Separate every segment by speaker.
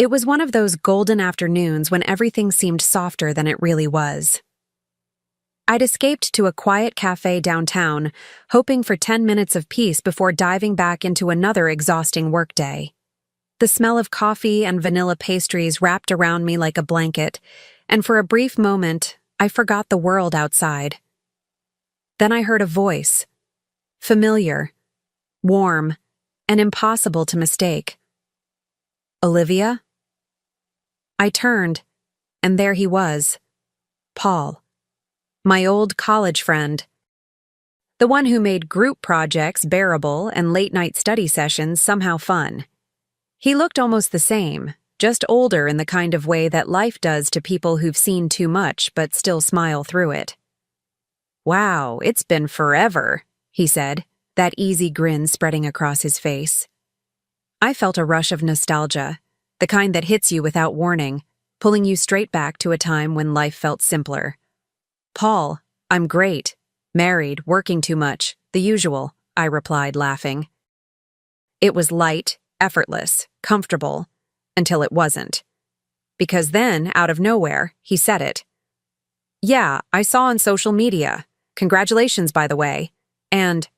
Speaker 1: It was one of those golden afternoons when everything seemed softer than it really was. I'd escaped to a quiet cafe downtown, hoping for 10 minutes of peace before diving back into another exhausting workday. The smell of coffee and vanilla pastries wrapped around me like a blanket, and for a brief moment, I forgot the world outside. Then I heard a voice. Familiar, warm, and impossible to mistake. Olivia? I turned, and there he was, Paul. My old college friend. The one who made group projects bearable and late-night study sessions somehow fun. He looked almost the same, just older in the kind of way that life does to people who've seen too much but still smile through it. "Wow, it's been forever," he said, that easy grin spreading across his face. I felt a rush of nostalgia, the kind that hits you without warning, pulling you straight back to a time when life felt simpler. "Paul, I'm great. Married, working too much, the usual," I replied, laughing. It was light, effortless, comfortable, until it wasn't. Because then, out of nowhere, he said it. "Yeah, I saw on social media. Congratulations, by the way. And,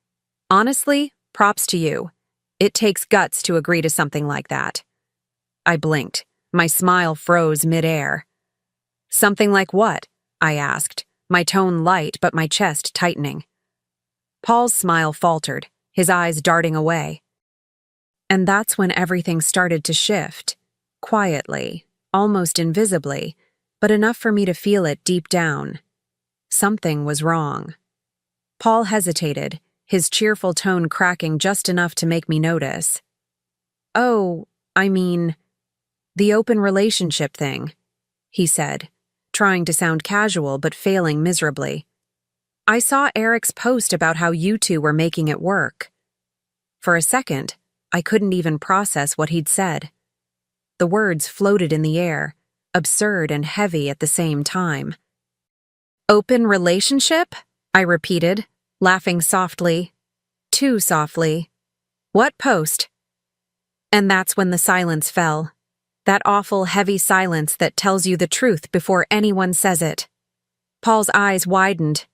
Speaker 1: honestly, props to you. It takes guts to agree to something like that." I blinked. My smile froze midair. "Something like what?" I asked, my tone light but my chest tightening. Paul's smile faltered, his eyes darting away. And that's when everything started to shift, quietly, almost invisibly, but enough for me to feel it deep down. Something was wrong. Paul hesitated, his cheerful tone cracking just enough to make me notice. "Oh, I mean, the open relationship thing," he said, trying to sound casual but failing miserably. "I saw Eric's post about how you two were making it work." For a second, I couldn't even process what he'd said. The words floated in the air, absurd and heavy at the same time. "Open relationship?" I repeated, laughing softly. Too softly. "What post?" And that's when the silence fell. That awful, heavy silence that tells you the truth before anyone says it. Paul's eyes widened.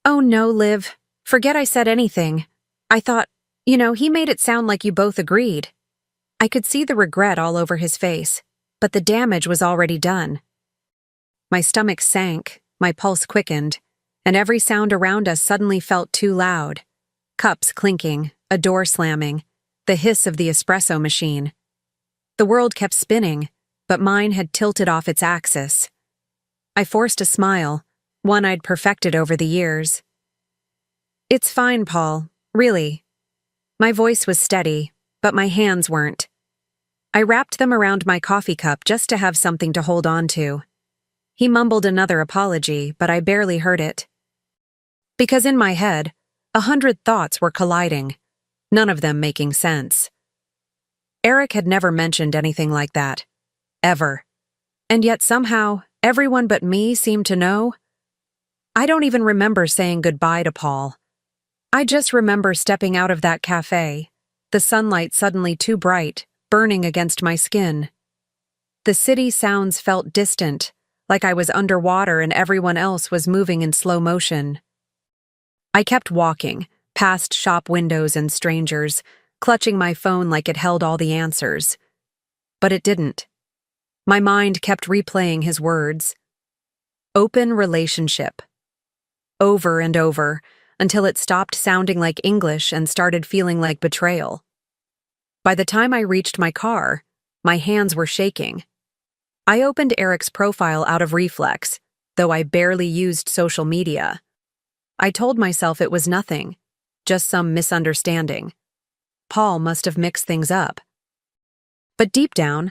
Speaker 1: "Oh no, Liv. Forget I said anything. I thought, he made it sound like you both agreed." I could see the regret all over his face, but the damage was already done. My stomach sank, my pulse quickened, and every sound around us suddenly felt too loud. Cups clinking, a door slamming, the hiss of the espresso machine. The world kept spinning, but mine had tilted off its axis. I forced a smile, one I'd perfected over the years. "It's fine, Paul, really." My voice was steady, but my hands weren't. I wrapped them around my coffee cup just to have something to hold on to. He mumbled another apology, but I barely heard it. Because in my head, 100 thoughts were colliding, none of them making sense. Eric had never mentioned anything like that. Ever. And yet somehow, everyone but me seemed to know. I don't even remember saying goodbye to Paul. I just remember stepping out of that cafe, the sunlight suddenly too bright, burning against my skin. The city sounds felt distant, like I was underwater and everyone else was moving in slow motion. I kept walking, past shop windows and strangers, clutching my phone like it held all the answers. But it didn't. My mind kept replaying his words. Open relationship. Over and over, until it stopped sounding like English and started feeling like betrayal. By the time I reached my car, my hands were shaking. I opened Eric's profile out of reflex, though I barely used social media. I told myself it was nothing, just some misunderstanding. Paul must have mixed things up. But deep down,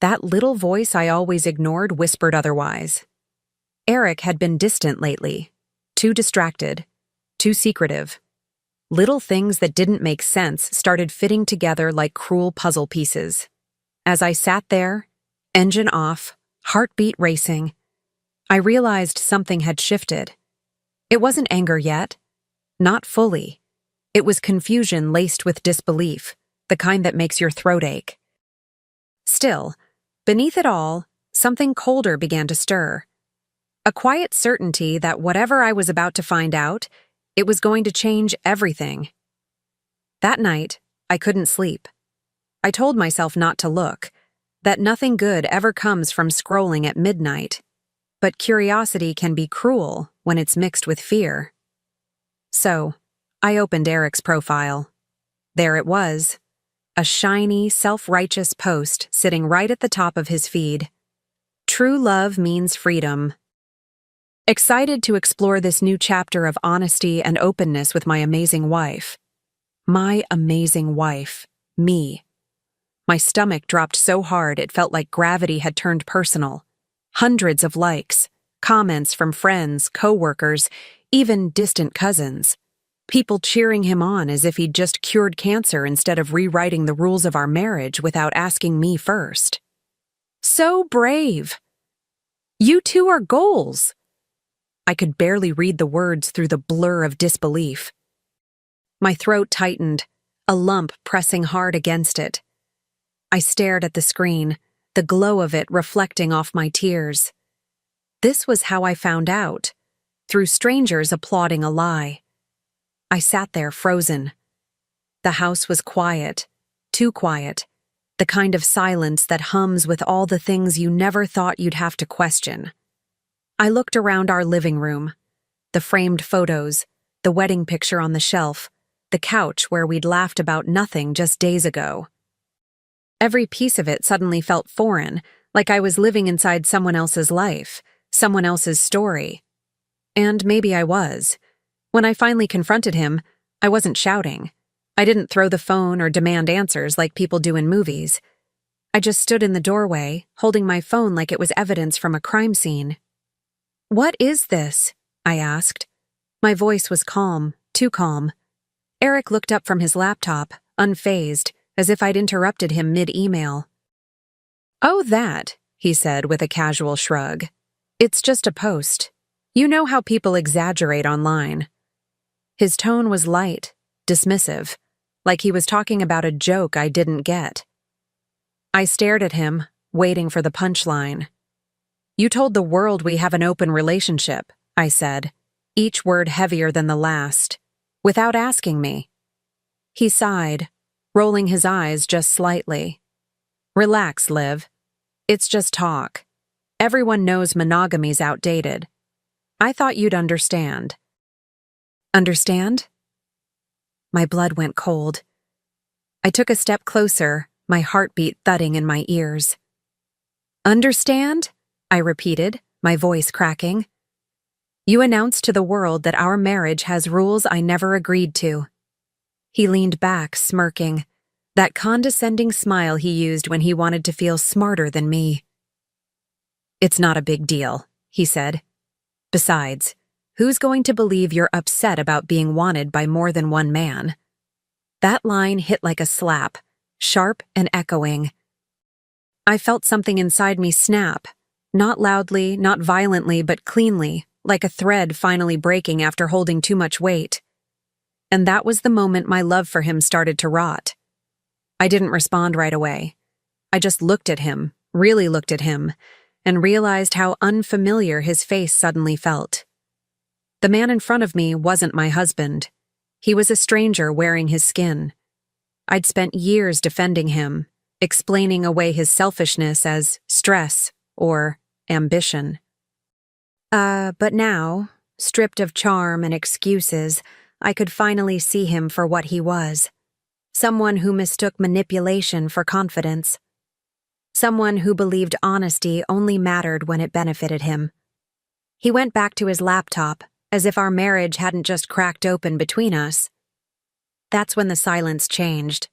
Speaker 1: that little voice I always ignored whispered otherwise. Eric had been distant lately, too distracted, too secretive. Little things that didn't make sense started fitting together like cruel puzzle pieces. As I sat there, engine off, heartbeat racing, I realized something had shifted. It wasn't anger yet. Not fully. It was confusion laced with disbelief, the kind that makes your throat ache. Still, Beneath it all, something colder began to stir. A quiet certainty that whatever I was about to find out, it was going to change everything. That night, I couldn't sleep. I told myself not to look, that nothing good ever comes from scrolling at midnight. But curiosity can be cruel when it's mixed with fear. So, I opened Eric's profile. There it was, a shiny, self-righteous post sitting right at the top of his feed. True love means freedom. Excited to explore this new chapter of honesty and openness with my amazing wife. My amazing wife. Me. My stomach dropped so hard it felt like gravity had turned personal. Hundreds of likes, comments from friends, co-workers, even distant cousins. People cheering him on as if he'd just cured cancer instead of rewriting the rules of our marriage without asking me first. So brave. You two are goals. I could barely read the words through the blur of disbelief. My throat tightened, a lump pressing hard against it. I stared at the screen, the glow of it reflecting off my tears. This was how I found out, through strangers applauding a lie. I sat there frozen. The house was quiet, too quiet, the kind of silence that hums with all the things you never thought you'd have to question. I looked around our living room, the framed photos, the wedding picture on the shelf, the couch where we'd laughed about nothing just days ago. Every piece of it suddenly felt foreign, like I was living inside someone else's life, someone else's story. And maybe I was. When I finally confronted him, I wasn't shouting. I didn't throw the phone or demand answers like people do in movies. I just stood in the doorway, holding my phone like it was evidence from a crime scene. "What is this?" I asked. My voice was calm, too calm. Eric looked up from his laptop, unfazed, as if I'd interrupted him mid-email. "Oh, that," he said with a casual shrug. "It's just a post. You know how people exaggerate online." His tone was light, dismissive, like he was talking about a joke I didn't get. I stared at him, waiting for the punchline. "You told the world we have an open relationship," I said, each word heavier than the last, without asking me. He sighed, rolling his eyes just slightly. "Relax, Liv. It's just talk. Everyone knows monogamy's outdated. I thought you'd understand." "Understand?" My blood went cold. I took a step closer, my heartbeat thudding in my ears. "Understand?" I repeated, my voice cracking. "You announced to the world that our marriage has rules I never agreed to." He leaned back, smirking, that condescending smile he used when he wanted to feel smarter than me. "It's not a big deal," he said. "Besides, who's going to believe you're upset about being wanted by more than one man?" That line hit like a slap, sharp and echoing. I felt something inside me snap, not loudly, not violently, but cleanly, like a thread finally breaking after holding too much weight. And that was the moment my love for him started to rot. I didn't respond right away. I just looked at him, really looked at him, and realized how unfamiliar his face suddenly felt. The man in front of me wasn't my husband. He was a stranger wearing his skin. I'd spent years defending him, explaining away his selfishness as stress or ambition. But now, stripped of charm and excuses, I could finally see him for what he was. Someone who mistook manipulation for confidence. Someone who believed honesty only mattered when it benefited him. He went back to his laptop, as if our marriage hadn't just cracked open between us. That's when the silence changed.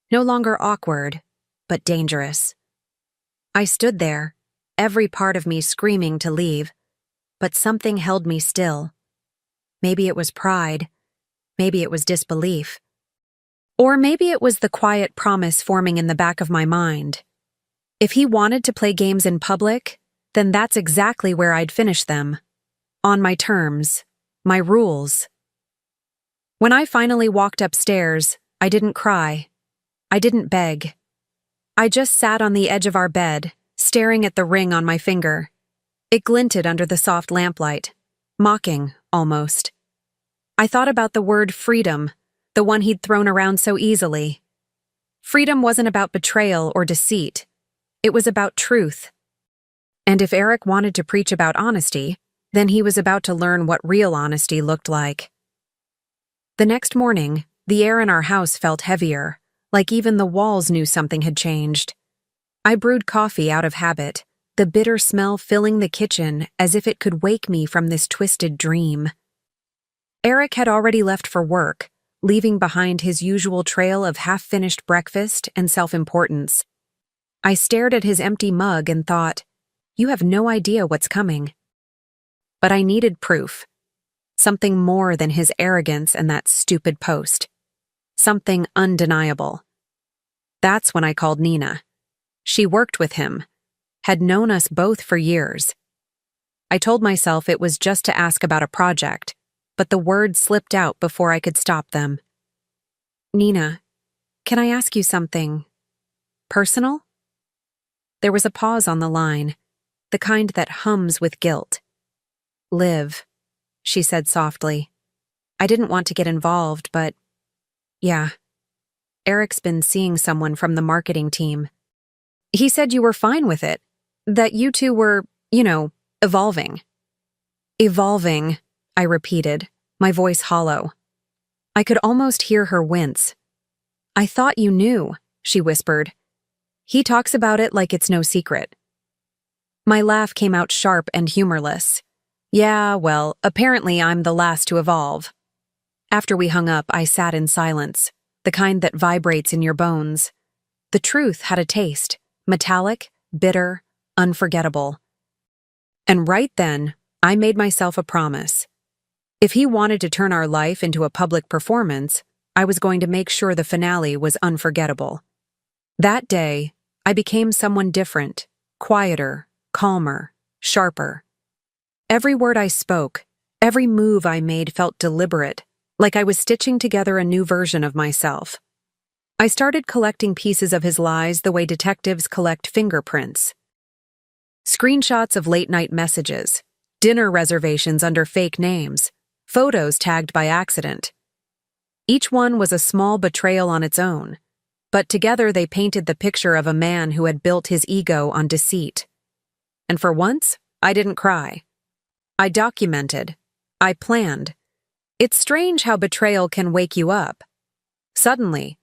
Speaker 1: No longer awkward, but dangerous. I stood there, every part of me screaming to leave, but something held me still. Maybe it was pride. Maybe it was disbelief. Or maybe it was the quiet promise forming in the back of my mind. If he wanted to play games in public, then that's exactly where I'd finish them. On my terms, my rules. When I finally walked upstairs, I didn't cry. I didn't beg. I just sat on the edge of our bed, staring at the ring on my finger. It glinted under the soft lamplight, mocking, almost. I thought about the word freedom, the one he'd thrown around so easily. Freedom wasn't about betrayal or deceit. It was about truth. And if Eric wanted to preach about honesty, then he was about to learn what real honesty looked like. The next morning, the air in our house felt heavier, like even the walls knew something had changed. I brewed coffee out of habit, the bitter smell filling the kitchen as if it could wake me from this twisted dream. Eric had already left for work, leaving behind his usual trail of half-finished breakfast and self-importance. I stared at his empty mug and thought, you have no idea what's coming. But I needed proof. Something more than his arrogance and that stupid post. Something undeniable. That's when I called Nina. She worked with him, had known us both for years. I told myself it was just to ask about a project, but the words slipped out before I could stop them. Nina, can I ask you something personal? There was a pause on the line, the kind that hums with guilt. Liv, she said softly. I didn't want to get involved, but yeah. Eric's been seeing someone from the marketing team. He said you were fine with it, that you two were, evolving. Evolving, I repeated, my voice hollow. I could almost hear her wince. I thought you knew, she whispered. He talks about it like it's no secret. My laugh came out sharp and humorless. Yeah, well, apparently I'm the last to evolve. After we hung up, I sat in silence, the kind that vibrates in your bones. The truth had a taste, metallic, bitter, unforgettable. And right then, I made myself a promise. If he wanted to turn our life into a public performance, I was going to make sure the finale was unforgettable. That day, I became someone different, quieter, calmer, sharper. Every word I spoke, every move I made felt deliberate, like I was stitching together a new version of myself. I started collecting pieces of his lies the way detectives collect fingerprints. Screenshots of late-night messages, dinner reservations under fake names, photos tagged by accident. Each one was a small betrayal on its own, but together they painted the picture of a man who had built his ego on deceit. And for once, I didn't cry. I documented. I planned. It's strange how betrayal can wake you up. Suddenly,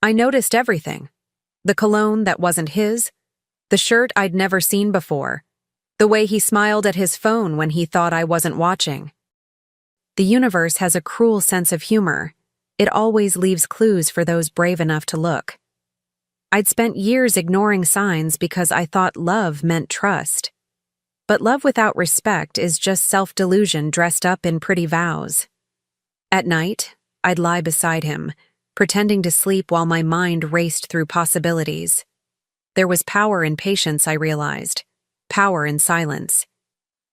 Speaker 1: I noticed everything. The cologne that wasn't his, the shirt I'd never seen before, the way he smiled at his phone when he thought I wasn't watching. The universe has a cruel sense of humor. It always leaves clues for those brave enough to look. I'd spent years ignoring signs because I thought love meant trust. But love without respect is just self-delusion dressed up in pretty vows. At night, I'd lie beside him, pretending to sleep while my mind raced through possibilities. There was power in patience, I realized. Power in silence.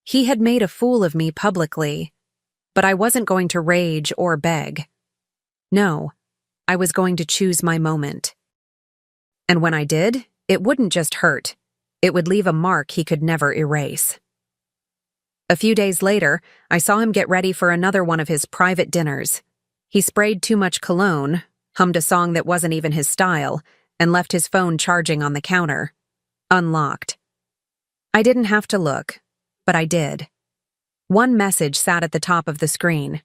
Speaker 1: He had made a fool of me publicly, but I wasn't going to rage or beg. No, I was going to choose my moment. And when I did, it wouldn't just hurt. It would leave a mark he could never erase. A few days later, I saw him get ready for another one of his private dinners. He sprayed too much cologne, hummed a song that wasn't even his style, and left his phone charging on the counter. Unlocked. I didn't have to look, but I did. One message sat at the top of the screen.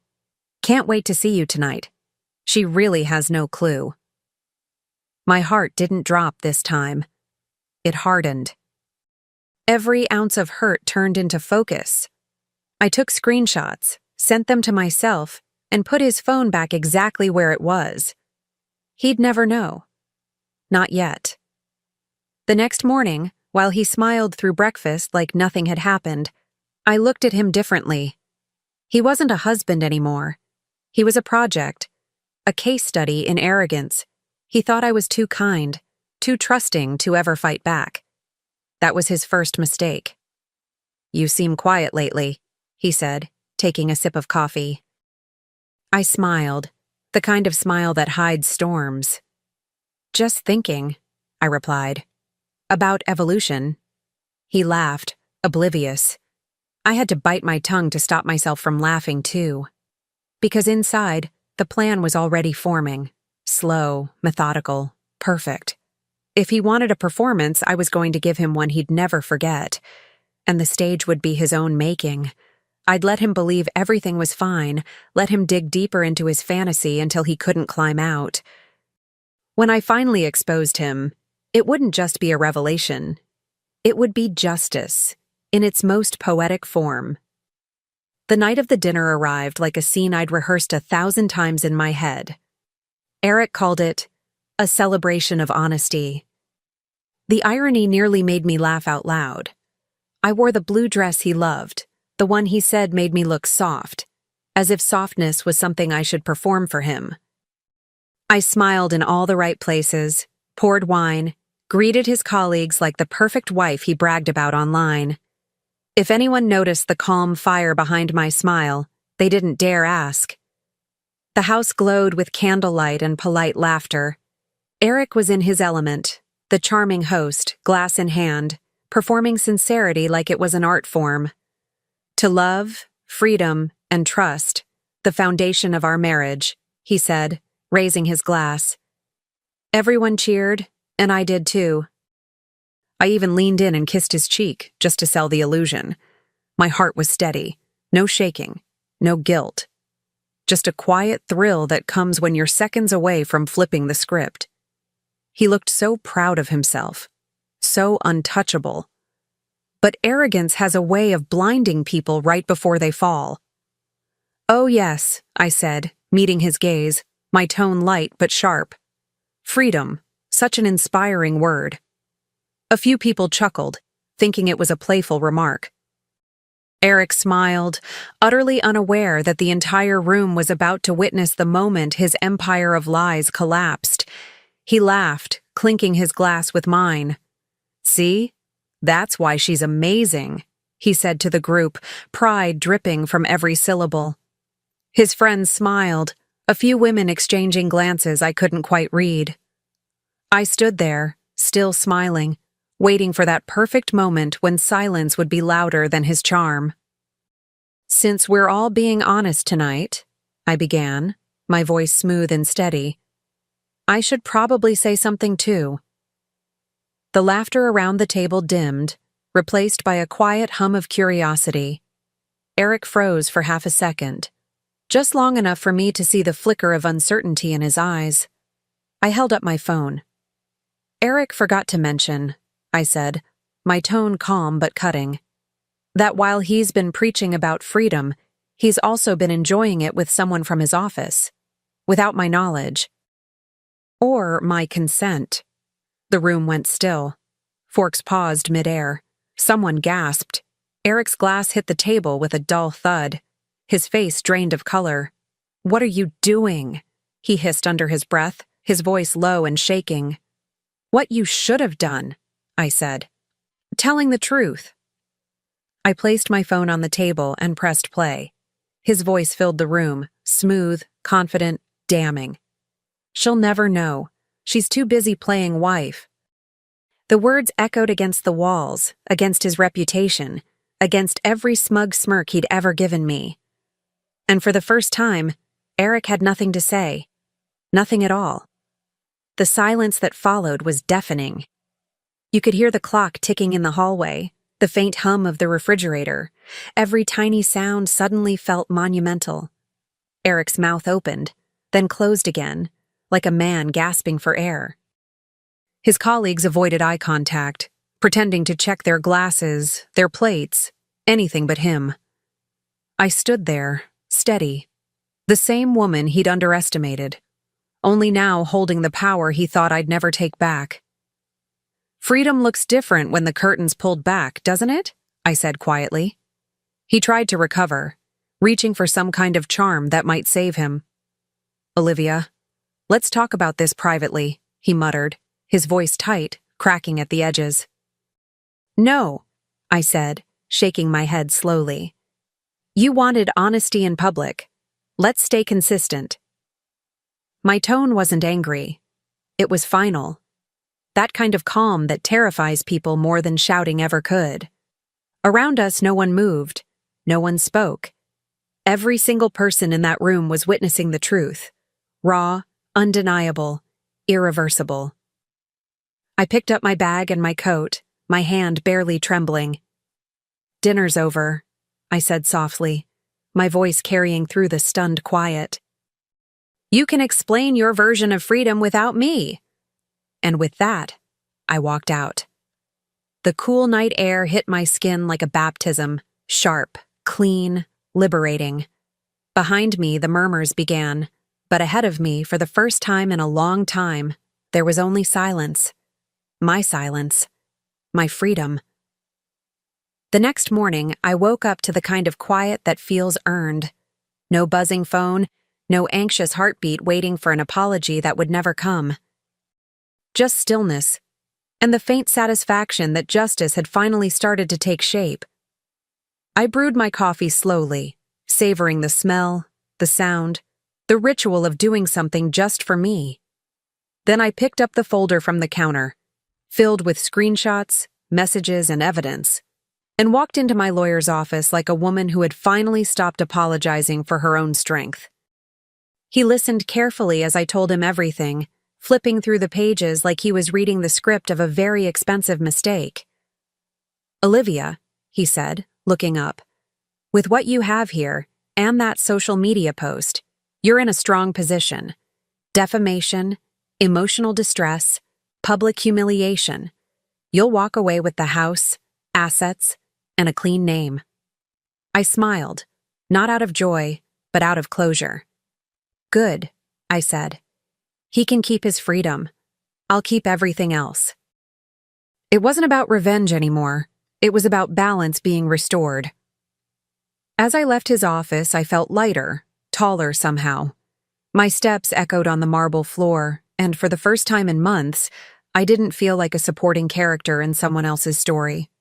Speaker 1: Can't wait to see you tonight. She really has no clue. My heart didn't drop this time. It hardened. Every ounce of hurt turned into focus. I took screenshots, sent them to myself, and put his phone back exactly where it was. He'd never know. Not yet. The next morning, while he smiled through breakfast like nothing had happened, I looked at him differently. He wasn't a husband anymore. He was a project, a case study in arrogance. He thought I was too kind, too trusting to ever fight back. That was his first mistake. You seem quiet lately, he said, taking a sip of coffee. I smiled, the kind of smile that hides storms. Just thinking, I replied. About evolution, He laughed, oblivious. I had to bite my tongue to stop myself from laughing too. Because inside, the plan was already forming. Slow, methodical, perfect. If he wanted a performance, I was going to give him one he'd never forget. And the stage would be his own making. I'd let him believe everything was fine, let him dig deeper into his fantasy until he couldn't climb out. When I finally exposed him, it wouldn't just be a revelation. It would be justice, in its most poetic form. The night of the dinner arrived like a scene I'd rehearsed 1,000 times in my head. Eric called it a celebration of honesty. The irony nearly made me laugh out loud. I wore the blue dress he loved, the one he said made me look soft, as if softness was something I should perform for him. I smiled in all the right places, poured wine, greeted his colleagues like the perfect wife he bragged about online. If anyone noticed the calm fire behind my smile, they didn't dare ask. The house glowed with candlelight and polite laughter. Eric was in his element, the charming host, glass in hand, performing sincerity like it was an art form. To love, freedom, and trust, the foundation of our marriage, he said, raising his glass. Everyone cheered, and I did too. I even leaned in and kissed his cheek, just to sell the illusion. My heart was steady, no shaking, no guilt. Just a quiet thrill that comes when you're seconds away from flipping the script. He looked so proud of himself, so untouchable. But arrogance has a way of blinding people right before they fall. "Oh yes," I said, meeting his gaze, my tone light but sharp. Freedom, such an inspiring word. A few people chuckled, thinking it was a playful remark. Eric smiled, utterly unaware that the entire room was about to witness the moment his empire of lies collapsed. He laughed, clinking his glass with mine. "See? That's why she's amazing," he said to the group, pride dripping from every syllable. His friends smiled, a few women exchanging glances I couldn't quite read. I stood there, still smiling, waiting for that perfect moment when silence would be louder than his charm. "Since we're all being honest tonight," I began, my voice smooth and steady, "I should probably say something too." The laughter around the table dimmed, replaced by a quiet hum of curiosity. Eric froze for half a second, just long enough for me to see the flicker of uncertainty in his eyes. I held up my phone. "Eric forgot to mention," I said, my tone calm but cutting, "that while he's been preaching about freedom, he's also been enjoying it with someone from his office, without my knowledge. Or my consent." The room went still. Forks paused midair. Someone gasped. Eric's glass hit the table with a dull thud. His face drained of color. "What are you doing?" he hissed under his breath, his voice low and shaking. "What you should have done," I said. "Telling the truth." I placed my phone on the table and pressed play. His voice filled the room, smooth, confident, damning. "She'll never know. She's too busy playing wife." The words echoed against the walls, against his reputation, against every smug smirk he'd ever given me. And for the first time, Eric had nothing to say. Nothing at all. The silence that followed was deafening. You could hear the clock ticking in the hallway, the faint hum of the refrigerator. Every tiny sound suddenly felt monumental. Eric's mouth opened, then closed again, like a man gasping for air. His colleagues avoided eye contact, pretending to check their glasses, their plates, anything but him. I stood there, steady, the same woman he'd underestimated, only now holding the power he thought I'd never take back. "Freedom looks different when the curtain's pulled back, doesn't it?" I said quietly. He tried to recover, reaching for some kind of charm that might save him. "Olivia, let's talk about this privately," he muttered, his voice tight, cracking at the edges. "No," I said, shaking my head slowly. "You wanted honesty in public. Let's stay consistent." My tone wasn't angry. It was final. that kind of calm that terrifies people more than shouting ever could. Around us, no one moved. No one spoke. Every single person in that room was witnessing the truth. Raw, undeniable, irreversible. I picked up my bag and my coat, my hand barely trembling. "Dinner's over," I said softly, my voice carrying through the stunned quiet. "You can explain your version of freedom without me." And with that, I walked out. The cool night air hit my skin like a baptism, sharp, clean, liberating. Behind me, the murmurs began, but ahead of me, for the first time in a long time, there was only silence. My silence. My freedom. The next morning, I woke up to the kind of quiet that feels earned. No buzzing phone, no anxious heartbeat waiting for an apology that would never come. Just stillness, and the faint satisfaction that justice had finally started to take shape. I brewed my coffee slowly, savoring the smell, the sound, the ritual of doing something just for me. Then I picked up the folder from the counter, filled with screenshots, messages, and evidence, and walked into my lawyer's office like a woman who had finally stopped apologizing for her own strength. He listened carefully as I told him everything, flipping through the pages like he was reading the script of a very expensive mistake. "Olivia," he said, looking up, "with what you have here, and that social media post, you're in a strong position. Defamation, emotional distress, public humiliation. You'll walk away with the house, assets, and a clean name." I smiled, not out of joy, but out of closure. "Good," I said. "He can keep his freedom. I'll keep everything else." It wasn't about revenge anymore. It was about balance being restored. As I left his office, I felt lighter, taller somehow. My steps echoed on the marble floor, and for the first time in months, I didn't feel like a supporting character in someone else's story.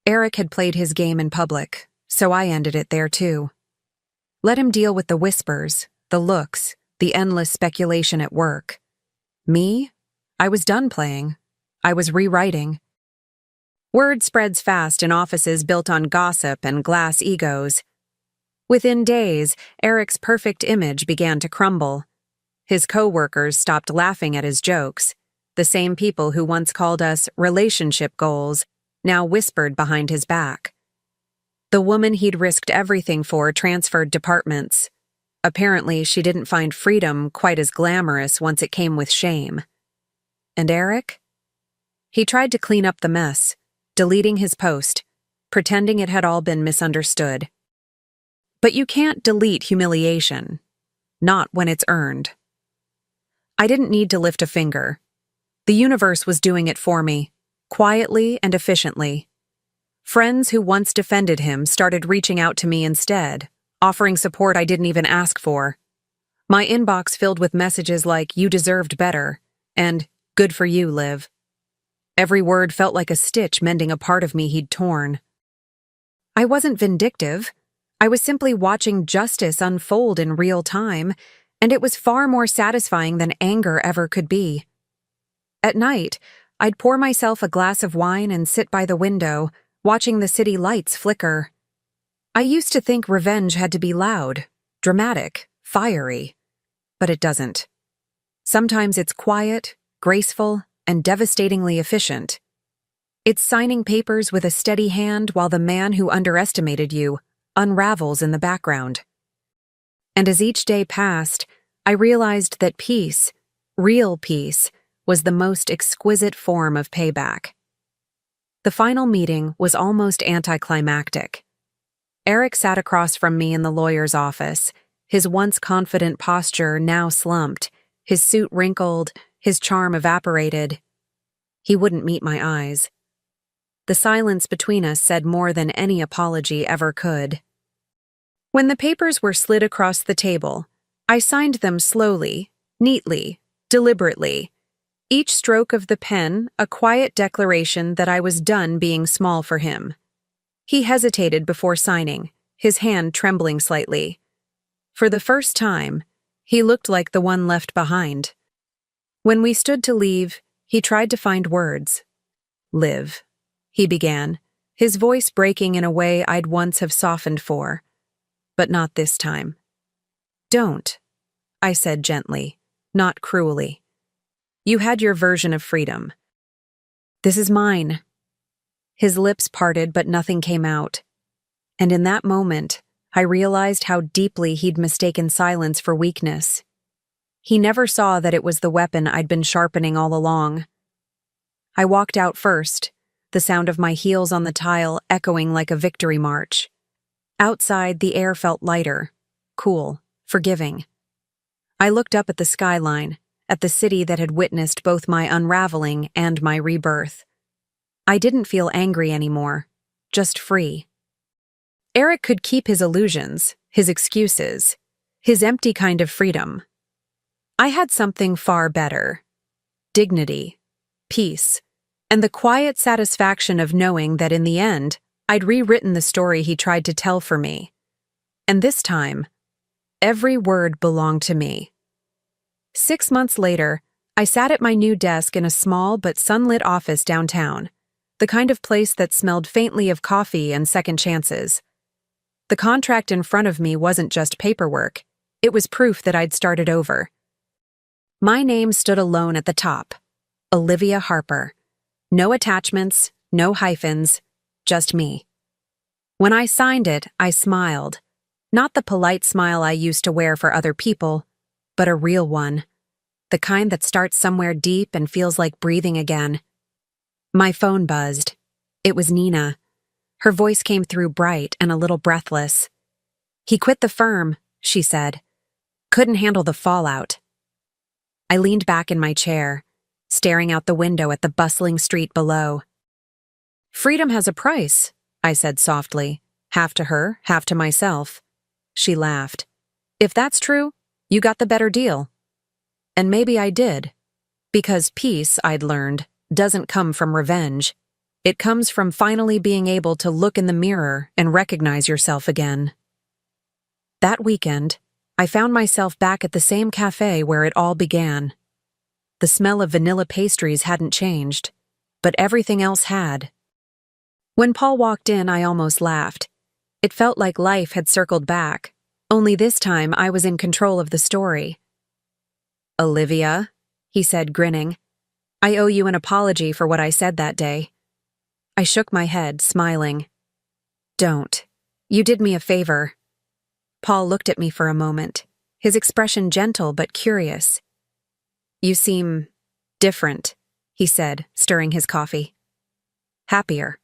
Speaker 1: Eric had played his game in public, so I ended it there too. Let him deal with the whispers, the looks, the endless speculation at work. Me? I was done playing. I was rewriting. Word spreads fast in offices built on gossip and glass egos. Within days, Eric's perfect image began to crumble. His co-workers stopped laughing at his jokes. The same people who once called us relationship goals now whispered behind his back. The woman he'd risked everything for transferred departments. Apparently, she didn't find freedom quite as glamorous once it came with shame. And Eric? He tried to clean up the mess, deleting his post, pretending it had all been misunderstood. But you can't delete humiliation, not when it's earned. I didn't need to lift a finger. The universe was doing it for me, quietly and efficiently. Friends who once defended him started reaching out to me instead, offering support I didn't even ask for. My inbox filled with messages like, "You deserved better," and "Good for you, Liv." Every word felt like a stitch mending a part of me he'd torn. I wasn't vindictive. I was simply watching justice unfold in real time, and it was far more satisfying than anger ever could be. At night, I'd pour myself a glass of wine and sit by the window, watching the city lights flicker. I used to think revenge had to be loud, dramatic, fiery, but it doesn't. Sometimes it's quiet, graceful, and devastatingly efficient. It's signing papers with a steady hand while the man who underestimated you unravels in the background. And as each day passed, I realized that peace, real peace, was the most exquisite form of payback. The final meeting was almost anticlimactic. Eric sat across from me in the lawyer's office, his once confident posture now slumped, his suit wrinkled, his charm evaporated. He wouldn't meet my eyes. The silence between us said more than any apology ever could. When the papers were slid across the table, I signed them slowly, neatly, deliberately. Each stroke of the pen a quiet declaration that I was done being small for him. He hesitated before signing, his hand trembling slightly. For the first time, he looked like the one left behind. When we stood to leave, He tried to find words. "Live," he began, his voice breaking in a way I'd once have softened for. But not this time. "Don't," I said gently, not cruelly. "You had your version of freedom. This is mine." His lips parted, but nothing came out. And in that moment, I realized how deeply he'd mistaken silence for weakness. He never saw that it was the weapon I'd been sharpening all along. I walked out first, the sound of my heels on the tile echoing like a victory march. Outside, the air felt lighter, cool, forgiving. I looked up at the skyline, at the city that had witnessed both my unraveling and my rebirth. I didn't feel angry anymore, just free. Eric could keep his illusions, his excuses, his empty kind of freedom. I had something far better: dignity, peace, and the quiet satisfaction of knowing that in the end, I'd rewritten the story he tried to tell for me. And this time, every word belonged to me. 6 months later, I sat at my new desk in a small but sunlit office downtown, the kind of place that smelled faintly of coffee and second chances. The contract in front of me wasn't just paperwork, it was proof that I'd started over. My name stood alone at the top: Olivia Harper. No attachments, no hyphens, just me. When I signed it, I smiled. Not the polite smile I used to wear for other people, but a real one. The kind that starts somewhere deep and feels like breathing again. My phone buzzed. It was Nina. Her voice came through bright and a little breathless. "He quit the firm," she said. "Couldn't handle the fallout." I leaned back in my chair, staring out the window at the bustling street below. "Freedom has a price," I said softly, half to her, half to myself. She laughed. "If that's true, you got the better deal." And maybe I did. Because peace, I'd learned, doesn't come from revenge. It comes from finally being able to look in the mirror and recognize yourself again. That weekend, I found myself back at the same cafe where it all began. The smell of vanilla pastries hadn't changed, but everything else had. When Paul walked in, I almost laughed. It felt like life had circled back, only this time I was in control of the story. "Olivia," he said, grinning, "I owe you an apology for what I said that day." I shook my head, smiling. "Don't. You did me a favor." Paul looked at me for a moment, his expression gentle but curious. "You seem different," he said, stirring his coffee. "Happier."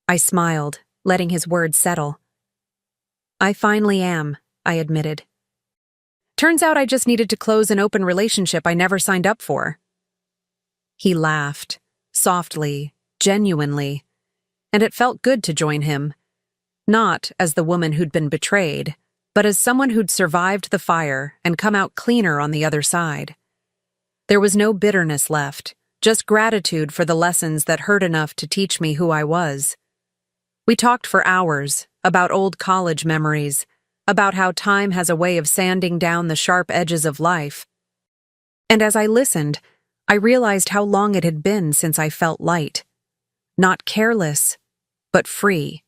Speaker 1: I smiled, letting his words settle. "I finally am," I admitted. "Turns out I just needed to close an open relationship I never signed up for." He laughed, softly, genuinely, and it felt good to join him. Not as the woman who'd been betrayed, but as someone who'd survived the fire and come out cleaner on the other side. There was no bitterness left, just gratitude for the lessons that hurt enough to teach me who I was. We talked for hours about old college memories, about how time has a way of sanding down the sharp edges of life. And as I listened, I realized how long it had been since I felt light. Not careless, but free.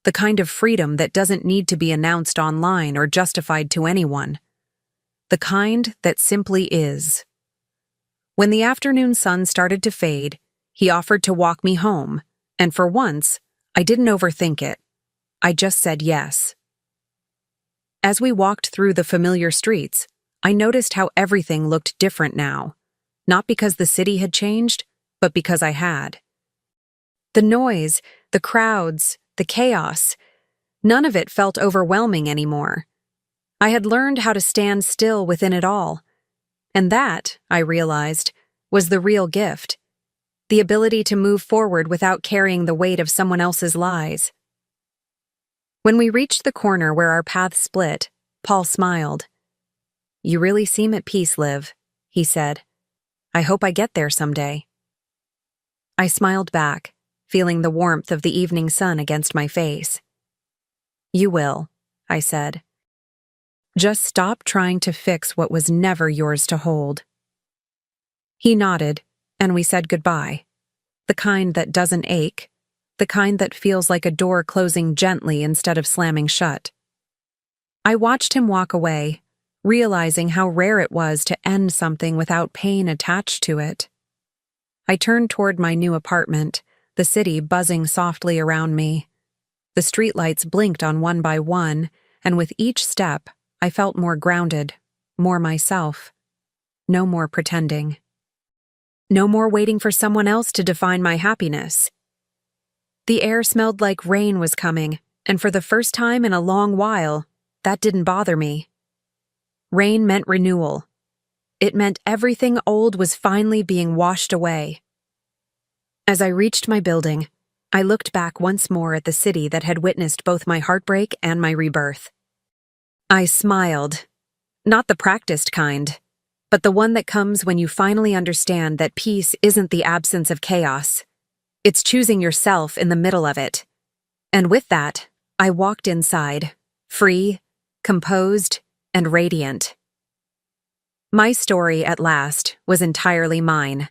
Speaker 1: The kind of freedom that doesn't need to be announced online or justified to anyone. The kind that simply is. When the afternoon sun started to fade, he offered to walk me home, and for once, I didn't overthink it. I just said yes. As we walked through the familiar streets, I noticed how everything looked different now. Not because the city had changed, but because I had. The noise, the crowds, the chaos, none of it felt overwhelming anymore. I had learned how to stand still within it all. And that, I realized, was the real gift. The ability to move forward without carrying the weight of someone else's lies. When we reached the corner where our paths split, Paul smiled. "You really seem at peace, Liv," he said. "I hope I get there someday." I smiled back, feeling the warmth of the evening sun against my face. "You will," I said. "Just stop trying to fix what was never yours to hold." He nodded, and we said goodbye. The kind that doesn't ache, the kind that feels like a door closing gently instead of slamming shut. I watched him walk away, realizing how rare it was to end something without pain attached to it. I turned toward my new apartment, the city buzzing softly around me. The streetlights blinked on one by one, and with each step, I felt more grounded, more myself. No more pretending. No more waiting for someone else to define my happiness. The air smelled like rain was coming, and for the first time in a long while, that didn't bother me. Rain meant renewal. It meant everything old was finally being washed away. As I reached my building, I looked back once more at the city that had witnessed both my heartbreak and my rebirth. I smiled. Not the practiced kind, but the one that comes when you finally understand that peace isn't the absence of chaos. It's choosing yourself in the middle of it. And with that, I walked inside, free, composed, and radiant. My story, at last, was entirely mine.